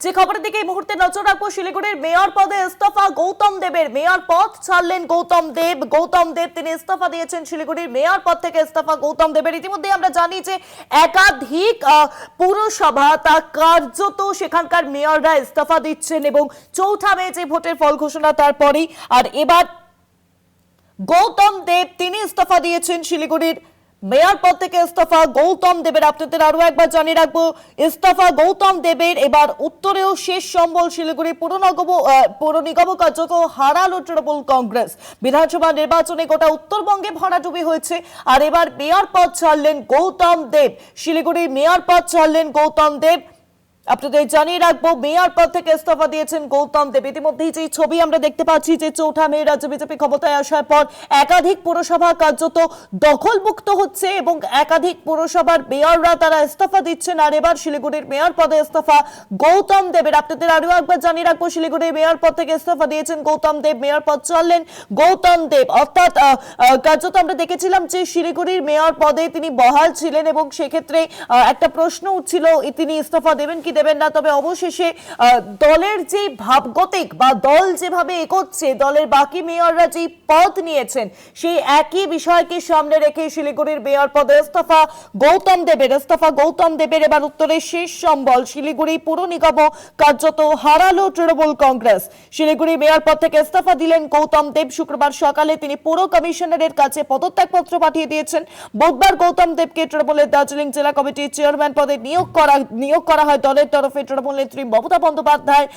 যে খবরের দিকে এই মুহূর্তে নজর রাখবো, শিলিগুড়ির মেয়র পদে ইস্তফা গৌতম দেবের। মেয়র পদ ছাড়লেন গৌতম দেব তিনি ইস্তফা দিয়েছেন। শিলিগুড়ির মেয়র পদ থেকে ইস্তফা গৌতম দেবের। ইতিমধ্যে আমরা জানি যে একাধিক পুরসভা তা কার্যত সেখানকার মেয়ররা ইস্তফা দিচ্ছেন এবং চৌঠা মে যে ভোটের ফল ঘোষণা তারপরেই। আর এবার গৌতম দেব তিনি ইস্তফা দিয়েছেন। শিলিগুড়ির মেয়র পদ থেকে ইস্তফা গৌতম দেবের। আপনাদের আরো একবার জানিয়ে রাখবো, ইস্তফা গৌতম দেবের। এবার উত্তরেও শেষ সম্বল শিলিগুড়ি পৌর নিগম কার্যত হারালো তৃণমূল কংগ্রেস। বিধানসভা নির্বাচনে গোটা উত্তরবঙ্গে ভরাডুবি হয়েছে। আর এবার মেয়র পদ ছাড়লেন গৌতম দেব। শিলিগুড়ির মেয়র পদ ছাড়লেন গৌতম দেব। আপনাদের জানিয়ে রাখবো, মেয়র পদ থেকে ইস্তফা দিয়েছেন গৌতম দেব। ইতিমধ্যেই যে ছবি আমরা দেখতে পাচ্ছি যে চৌঠা মে রাজ্য বিজেপি ক্ষমতায় আসার পর একাধিক পুরসভা কার্যত দখলমুক্ত হচ্ছে এবং একাধিক পুরসভার মেয়ররা তারা ইস্তফা দিচ্ছেন। আর এবার শিলিগুড়ির মেয়র পদে ইস্তফা গৌতম দেবের। আপনাদের আরো একবার জানিয়ে রাখবো, শিলিগুড়ির মেয়র পদ থেকে ইস্তফা দিয়েছেন গৌতম দেব। মেয়র পদ ছাড়লেন গৌতম দেব। অর্থাৎ কার্যত আমরা দেখেছিলাম যে শিলিগুড়ির মেয়র পদে তিনি বহাল ছিলেন এবং সেক্ষেত্রে একটা প্রশ্ন উঠছিল তিনি ইস্তফা দেবেন কি দেবেন না। তবে অবশেষে দলের যে ভাবগতিক বা দল যেভাবে এগোচ্ছে, দলের বাকি মেয়ররা যে পদ নিয়েছেন সেই একই বিষয়কে সামনে রেখে শিলিগুড়ির মেয়র পদে ইস্তফা গৌতম দেবের। এবার উত্তরের শেষ সম্বল শিলিগুড়ি পুর নিগম কার্যত হারালো তৃণমূল কংগ্রেস। শিলিগুড়ি মেয়র পদ থেকে ইস্তফা দিলেন গৌতম দেব। শুক্রবার সকালে তিনি পুর কমিশনারের কাছে পদত্যাগপত্র পাঠিয়ে দিয়েছেন। বুধবার গৌতম দেবকে তৃণমূলের দার্জিলিং জেলা কমিটির চেয়ারম্যান পদে নিয়োগ করা হয় দলের তরফে। তৃণমূল নেত্রী মমতা বন্দ্যোপাধ্যায়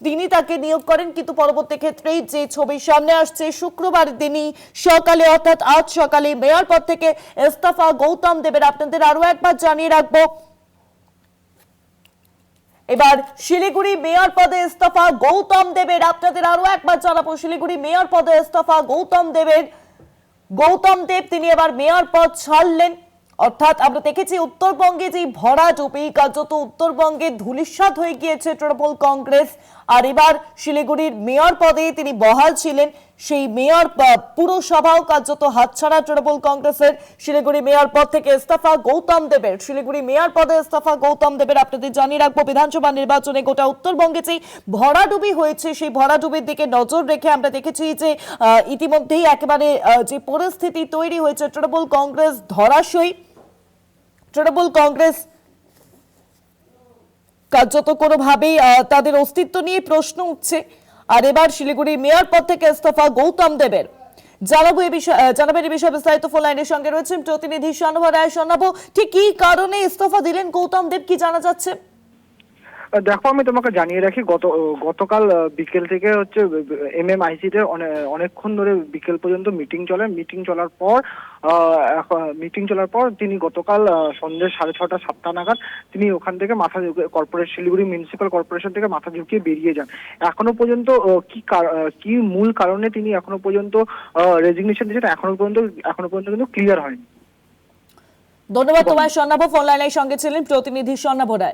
তিনি তাকে নিয়োগ করেন। কিন্তু পরবর্তী ক্ষেত্রে যে ছবি সামনে আসছে, শুক্রবার দিনই সকালে অর্থাৎ আজ সকালে মেয়র পদ থেকে ইস্তফা গৌতম দেবের। আপনাদের আরো একবার জানিয়ে রাখবো, এবার শিলিগুড়ি মেয়র পদে ইস্তফা গৌতম দেবের। আপনাদের আরো একবার জানাবো, শিলিগুড়ি মেয়র পদে ইস্তফা গৌতম দেবের। গৌতম দেব তিনি এবার মেয়র পদ ছাড়লেন। অর্থাৎ আমরা দেখেছি উত্তরবঙ্গে যে ভরাডুবি, কার্যত উত্তরবঙ্গে ধূলিসাৎ হয়ে গিয়েছে তৃণমূল কংগ্রেস। আর এবার শিলিগুড়ির মেয়র পদে তিনি বহাল ছিলেন, সেই মেয়র পুরসভাও কার্যত হাতছাড়া তৃণমূল কংগ্রেসের। শিলিগুড়ি মেয়র পদ থেকে ইস্তফা গৌতম দেবের। শিলিগুড়ি মেয়র পদে ইস্তফা গৌতম দেবের। আপনাদের জানিয়ে রাখবো, বিধানসভা নির্বাচনে গোটা উত্তরবঙ্গে যে ভরাডুবি হয়েছে সেই ভরাডুবির দিকে নজর রেখে আমরা দেখেছি যে ইতিমধ্যেই একেবারে যে পরিস্থিতি তৈরি হয়েছে, তৃণমূল কংগ্রেস ধরাশয়ী। তৃণমূল কংগ্রেস কার্যত কোনোভাবেই তাদের অস্তিত্ব নিয়ে প্রশ্ন উঠছে। আর এবার শিলিগুড়ির মেয়র পদ থেকে ইস্তফা গৌতম দেবের। জানাবেন এই বিষয়ে বিস্তারিত ফোন লাইনের সঙ্গে রয়েছেন প্রতিনিধি স্বর্ণভ রায়। স্বর্ণভ, ঠিক কি কারণে ইস্তফা দিলেন গৌতম দেব, কি জানা যাচ্ছে? দেখো, আমি তোমাকে জানিয়ে রাখি, গতকাল বিকেল থেকে হচ্ছে MMIC তে অনেকক্ষণ ধরে বিকেল পর্যন্ত মিটিং চলার পর তিনি গতকাল সন্ধ্যে 6:30 7টা নাগাদ তিনি ওখান থেকে শিলিগুড়ি মিউনিসিপ্যাল কর্পোরেশন থেকে মাথা ঝুঁকিয়ে বেরিয়ে যান। এখনো পর্যন্ত কি মূল কারণে তিনি এখনো পর্যন্ত রেজিগনেশন দিয়েছেন এখনো পর্যন্ত কিন্তু ক্লিয়ার হয়নি। ধন্যবাদ তোমায় স্বর্ণভ। ফোন লাইনের সঙ্গে ছিলেন প্রতিনিধি স্বর্ণভ রায়।